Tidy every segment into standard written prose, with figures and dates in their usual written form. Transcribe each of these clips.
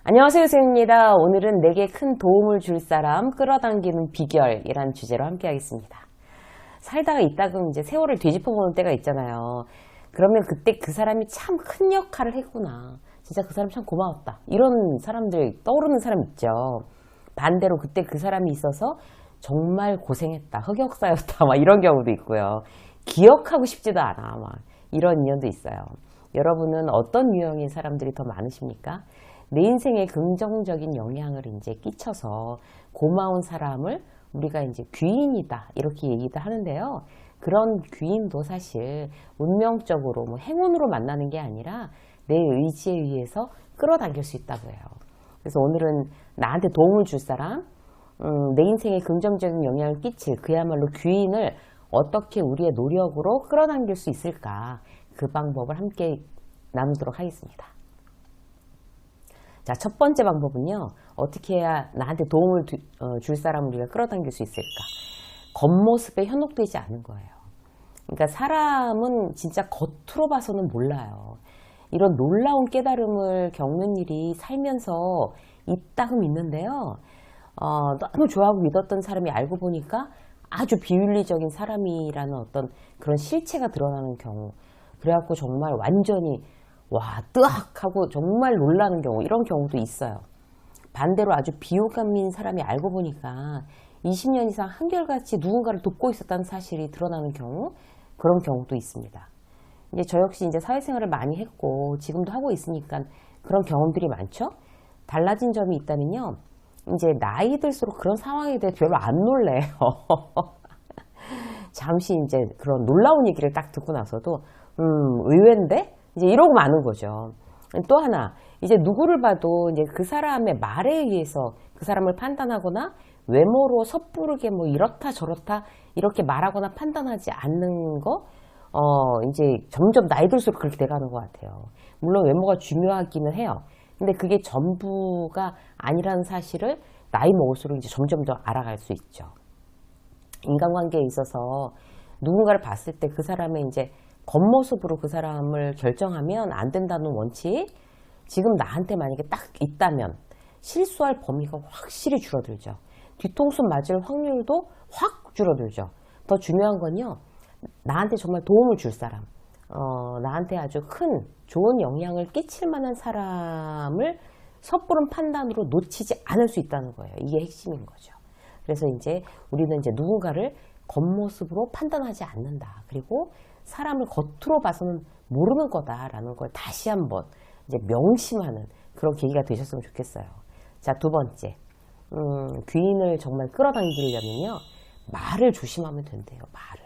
안녕하세요, 쌤입니다. 오늘은 내게 큰 도움을 줄 사람 끌어당기는 비결이라는 주제로 함께 하겠습니다. 살다가 있다가 이제 세월을 뒤집어보는 때가 있잖아요. 그러면 그때 그 사람이 참 큰 역할을 했구나. 진짜 그 사람 참 고마웠다. 이런 사람들 떠오르는 사람 있죠. 반대로 그때 그 사람이 있어서 정말 고생했다. 흑역사였다. 막 이런 경우도 있고요. 기억하고 싶지도 않아. 막 이런 인연도 있어요. 여러분은 어떤 유형의 사람들이 더 많으십니까? 내 인생에 긍정적인 영향을 이제 끼쳐서 고마운 사람을 우리가 이제 귀인이다 이렇게 얘기도 하는데요. 그런 귀인도 사실 운명적으로 뭐 행운으로 만나는 게 아니라 내 의지에 의해서 끌어당길 수 있다고 해요. 그래서 오늘은 나한테 도움을 줄 사람, 내 인생에 긍정적인 영향을 끼칠 그야말로 귀인을 어떻게 우리의 노력으로 끌어당길 수 있을까, 그 방법을 함께 나누도록 하겠습니다. 자, 첫 번째 방법은요. 어떻게 해야 나한테 도움을 줄 사람을 우리가 끌어당길 수 있을까? 겉모습에 현혹되지 않은 거예요. 그러니까 사람은 진짜 겉으로 봐서는 몰라요. 이런 놀라운 깨달음을 겪는 일이 살면서 있다금 있는데요. 너무 좋아하고 믿었던 사람이 알고 보니까 아주 비윤리적인 사람이라는 어떤 그런 실체가 드러나는 경우. 그래갖고 정말 완전히 와, 뜨악! 하고 정말 놀라는 경우, 이런 경우도 있어요. 반대로 아주 비호감인 사람이 알고 보니까 20년 이상 한결같이 누군가를 돕고 있었다는 사실이 드러나는 경우, 그런 경우도 있습니다. 이제 저 역시 이제 사회생활을 많이 했고, 지금도 하고 있으니까 그런 경험들이 많죠? 달라진 점이 있다면요. 이제 나이 들수록 그런 상황에 대해 별로 안 놀래요. 잠시 이제 그런 놀라운 얘기를 딱 듣고 나서도, 의외인데? 이제 이러고 마는 거죠. 또 하나, 이제 누구를 봐도 이제 그 사람의 말에 의해서 그 사람을 판단하거나 외모로 섣부르게 뭐 이렇다 저렇다 이렇게 말하거나 판단하지 않는 거, 이제 점점 나이 들수록 그렇게 돼가는 것 같아요. 물론 외모가 중요하기는 해요. 근데 그게 전부가 아니라는 사실을 나이 먹을수록 이제 점점 더 알아갈 수 있죠. 인간관계에 있어서 누군가를 봤을 때 그 사람의 이제 겉모습으로 그 사람을 결정하면 안 된다는 원칙, 지금 나한테 만약에 딱 있다면 실수할 범위가 확실히 줄어들죠. 뒤통수 맞을 확률도 확 줄어들죠. 더 중요한 건요, 나한테 정말 도움을 줄 사람, 나한테 아주 큰 좋은 영향을 끼칠 만한 사람을 섣부른 판단으로 놓치지 않을 수 있다는 거예요. 이게 핵심인 거죠. 그래서 이제 우리는 이제 누군가를 겉모습으로 판단하지 않는다. 그리고 사람을 겉으로 봐서는 모르는 거다라는 걸 다시 한번 이제 명심하는 그런 계기가 되셨으면 좋겠어요. 자, 두 번째. 귀인을 정말 끌어당기려면요. 말을 조심하면 된대요. 말을.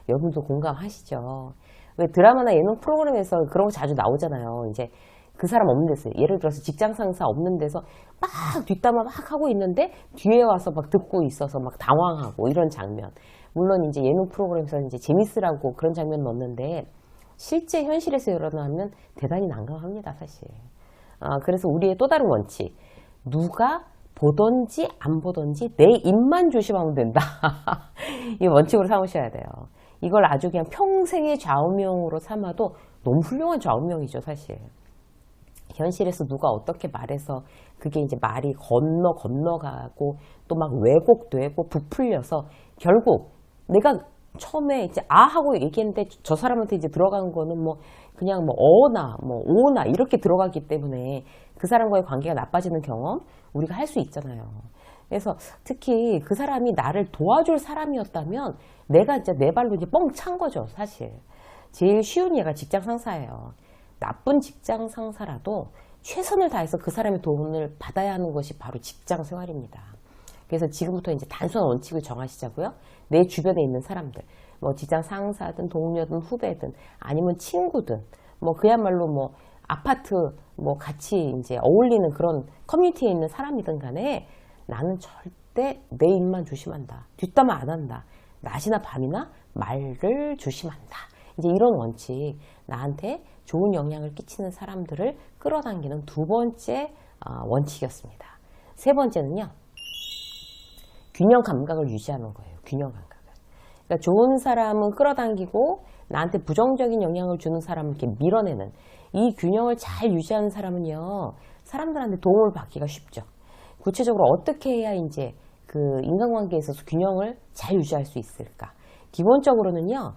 여러분도 공감하시죠? 왜 드라마나 예능 프로그램에서 그런 거 자주 나오잖아요. 이제 그 사람 없는 데서, 예를 들어서 직장 상사 없는 데서 막 뒷담화 막 하고 있는데 뒤에 와서 막 듣고 있어서 막 당황하고 이런 장면. 물론 이제 예능 프로그램에서 이제 재밌으라고 그런 장면 넣었는데 실제 현실에서 일어나면 대단히 난감합니다, 사실. 그래서 우리의 또 다른 원칙. 누가 보던지 안 보던지 내 입만 조심하면 된다. 이 원칙으로 삼으셔야 돼요. 이걸 아주 그냥 평생의 좌우명으로 삼아도 너무 훌륭한 좌우명이죠, 사실. 현실에서 누가 어떻게 말해서 그게 이제 말이 건너가고 또 막 왜곡되고 부풀려서 결국 내가 처음에 이제 하고 얘기했는데 저 사람한테 이제 들어간 거는 뭐 그냥 뭐 어나 뭐 오나 이렇게 들어가기 때문에 그 사람과의 관계가 나빠지는 경험 우리가 할 수 있잖아요. 그래서 특히 그 사람이 나를 도와줄 사람이었다면 내가 이제 내 발로 이제 뻥 찬 거죠, 사실. 제일 쉬운 예가 직장 상사예요. 나쁜 직장 상사라도 최선을 다해서 그 사람의 도움을 받아야 하는 것이 바로 직장 생활입니다. 그래서 지금부터 이제 단순한 원칙을 정하시자고요. 내 주변에 있는 사람들, 뭐 직장 상사든 동료든 후배든 아니면 친구든 뭐 그야말로 뭐 아파트 뭐 같이 이제 어울리는 그런 커뮤니티에 있는 사람이든 간에 나는 절대 내 입만 조심한다. 뒷담화 안 한다. 낮이나 밤이나 말을 조심한다. 이제 이런 원칙, 나한테 좋은 영향을 끼치는 사람들을 끌어당기는 두 번째 원칙이었습니다. 세 번째는요. 균형 감각을 유지하는 거예요. 균형 감각을. 그러니까 좋은 사람은 끌어당기고 나한테 부정적인 영향을 주는 사람을 이렇게 밀어내는 이 균형을 잘 유지하는 사람은요. 사람들한테 도움을 받기가 쉽죠. 구체적으로 어떻게 해야 이제 그 인간관계에 있어서 균형을 잘 유지할 수 있을까? 기본적으로는요,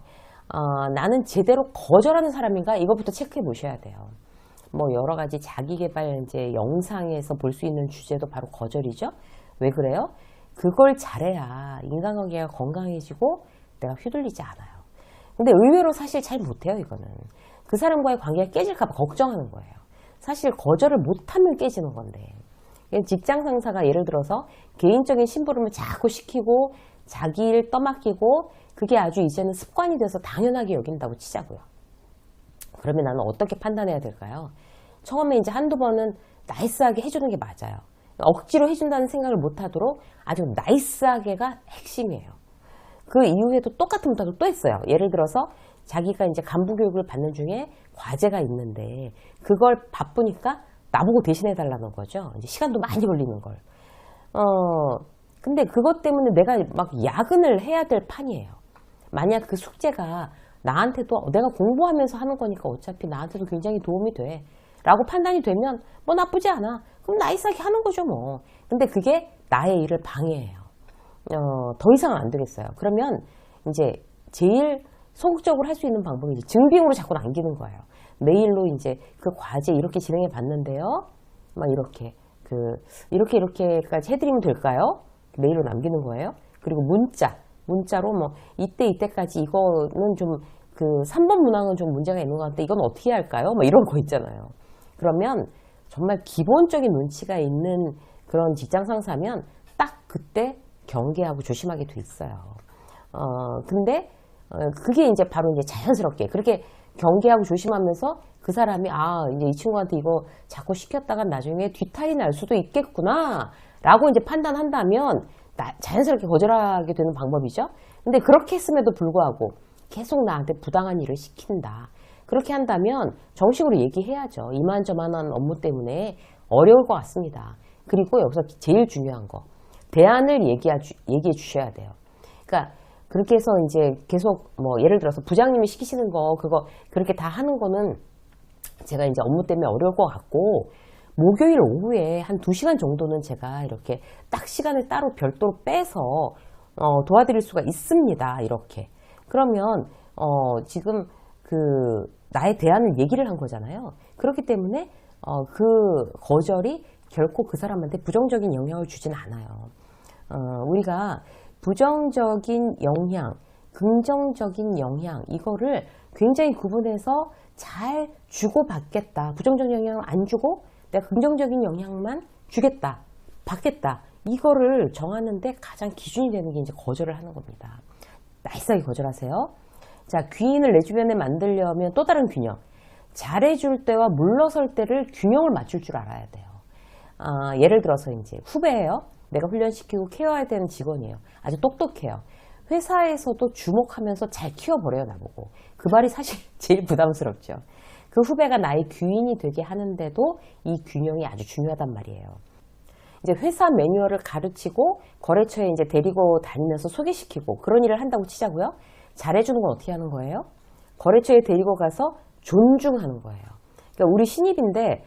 나는 제대로 거절하는 사람인가? 이것부터 체크해 보셔야 돼요. 뭐 여러 가지 자기계발 이제 영상에서 볼 수 있는 주제도 바로 거절이죠. 왜 그래요? 그걸 잘해야 인간관계가 건강해지고 내가 휘둘리지 않아요. 근데 의외로 사실 잘 못해요, 이거는. 그 사람과의 관계가 깨질까봐 걱정하는 거예요. 사실 거절을 못하면 깨지는 건데. 직장 상사가 예를 들어서 개인적인 심부름을 자꾸 시키고 자기 일 떠맡기고 그게 아주 이제는 습관이 돼서 당연하게 여긴다고 치자고요. 그러면 나는 어떻게 판단해야 될까요? 처음에 이제 한두 번은 나이스하게 해주는 게 맞아요. 억지로 해준다는 생각을 못하도록 아주 나이스하게가 핵심이에요. 그 이후에도 똑같은 부탁을 또 했어요. 예를 들어서 자기가 이제 간부 교육을 받는 중에 과제가 있는데 그걸 바쁘니까 나보고 대신해 달라는 거죠. 이제 시간도 많이 걸리는 걸. 근데 그것 때문에 내가 막 야근을 해야 될 판이에요. 만약 그 숙제가 나한테도 내가 공부하면서 하는 거니까 어차피 나한테도 굉장히 도움이 돼. 라고 판단이 되면 뭐 나쁘지 않아. 그럼 나이스하게 하는 거죠 뭐. 근데 그게 나의 일을 방해해요. 더 이상은 안 되겠어요. 그러면 이제 제일 소극적으로 할 수 있는 방법이 이제 증빙으로 자꾸 남기는 거예요. 메일로 이제 그 과제 이렇게 진행해 봤는데요. 막 이렇게까지 해드리면 될까요? 메일로 남기는 거예요. 그리고 문자로 뭐 이때까지 이거는 좀 그 3번 문항은 좀 문제가 있는 것 같은데 이건 어떻게 할까요? 뭐 이런 거 있잖아요. 그러면 정말 기본적인 눈치가 있는 그런 직장 상사면 딱 그때 경계하고 조심하게 돼 있어요. 근데 그게 이제 바로 이제 자연스럽게 그렇게 경계하고 조심하면서 그 사람이 이제 이 친구한테 이거 자꾸 시켰다가 나중에 뒤탈이 날 수도 있겠구나 라고 이제 판단한다면 자연스럽게 거절하게 되는 방법이죠. 근데 그렇게 했음에도 불구하고 계속 나한테 부당한 일을 시킨다. 그렇게 한다면 정식으로 얘기해야죠. 이만저만한 업무 때문에 어려울 것 같습니다. 그리고 여기서 제일 중요한 거 대안을 얘기해 주셔야 돼요. 그러니까 그렇게 해서 이제 계속 뭐 예를 들어서 부장님이 시키시는 거 그거 그렇게 다 하는 거는 제가 이제 업무 때문에 어려울 것 같고 목요일 오후에 한 2시간 정도는 제가 이렇게 딱 시간을 따로 별도로 빼서 도와드릴 수가 있습니다. 이렇게. 그러면 지금 그 나의 대안을 얘기를 한 거잖아요. 그렇기 때문에 그 거절이 결코 그 사람한테 부정적인 영향을 주진 않아요. 우리가 부정적인 영향, 긍정적인 영향 이거를 굉장히 구분해서 잘 주고받겠다. 부정적인 영향을 안 주고 내가 긍정적인 영향만 주겠다, 받겠다. 이거를 정하는데 가장 기준이 되는 게 이제 거절을 하는 겁니다. 나이스하게 거절하세요. 자, 귀인을 내 주변에 만들려면 또 다른 균형. 잘해줄 때와 물러설 때를 균형을 맞출 줄 알아야 돼요. 예를 들어서 이제 후배예요. 내가 훈련시키고 케어해야 되는 직원이에요. 아주 똑똑해요. 회사에서도 주목하면서 잘 키워버려요, 나보고. 그 말이 사실 제일 부담스럽죠. 그 후배가 나의 귀인이 되게 하는데도 이 균형이 아주 중요하단 말이에요. 이제 회사 매뉴얼을 가르치고 거래처에 이제 데리고 다니면서 소개시키고 그런 일을 한다고 치자고요. 잘해주는 건 어떻게 하는 거예요? 거래처에 데리고 가서 존중하는 거예요. 그러니까 우리 신입인데,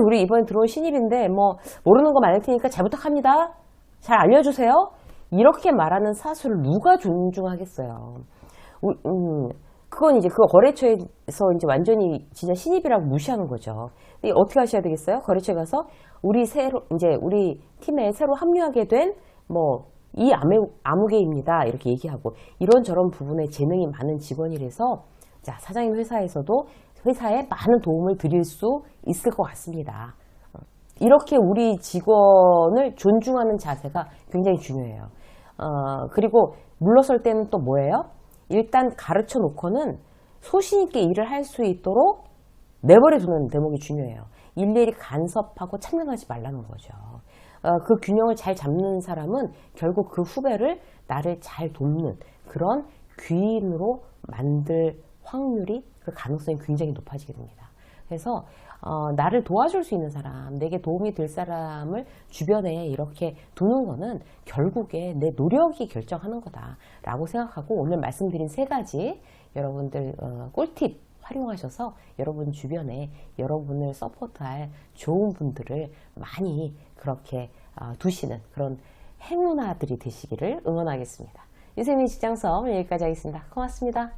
우리 이번에 들어온 신입인데 뭐 모르는 거 많을 테니까 잘 부탁합니다. 잘 알려주세요. 이렇게 말하는 사수를 누가 존중하겠어요. 그건 이제 그 거래처에서 이제 완전히 진짜 신입이라고 무시하는 거죠. 어떻게 하셔야 되겠어요? 거래처에 가서 우리 팀에 새로 합류하게 된 이 아무개입니다. 이렇게 얘기하고 이런저런 부분에 재능이 많은 직원이라서 자, 사장님 회사에서도 회사에 많은 도움을 드릴 수 있을 것 같습니다. 이렇게 우리 직원을 존중하는 자세가 굉장히 중요해요. 그리고 물러설 때는 또 뭐예요? 일단 가르쳐 놓고는 소신 있게 일을 할 수 있도록 내버려 두는 대목이 중요해요. 일일이 간섭하고 참견하지 말라는 거죠. 그 균형을 잘 잡는 사람은 결국 그 후배를 나를 잘 돕는 그런 귀인으로 만들 확률이 그 가능성이 굉장히 높아지게 됩니다. 그래서 나를 도와줄 수 있는 사람, 내게 도움이 될 사람을 주변에 이렇게 두는 거는 결국에 내 노력이 결정하는 거다라고 생각하고 오늘 말씀드린 3가지 여러분들 꿀팁 활용하셔서 여러분 주변에 여러분을 서포트할 좋은 분들을 많이 그렇게 두시는 그런 행운아들이 되시기를 응원하겠습니다. 유세민 직장섬 여기까지 하겠습니다. 고맙습니다.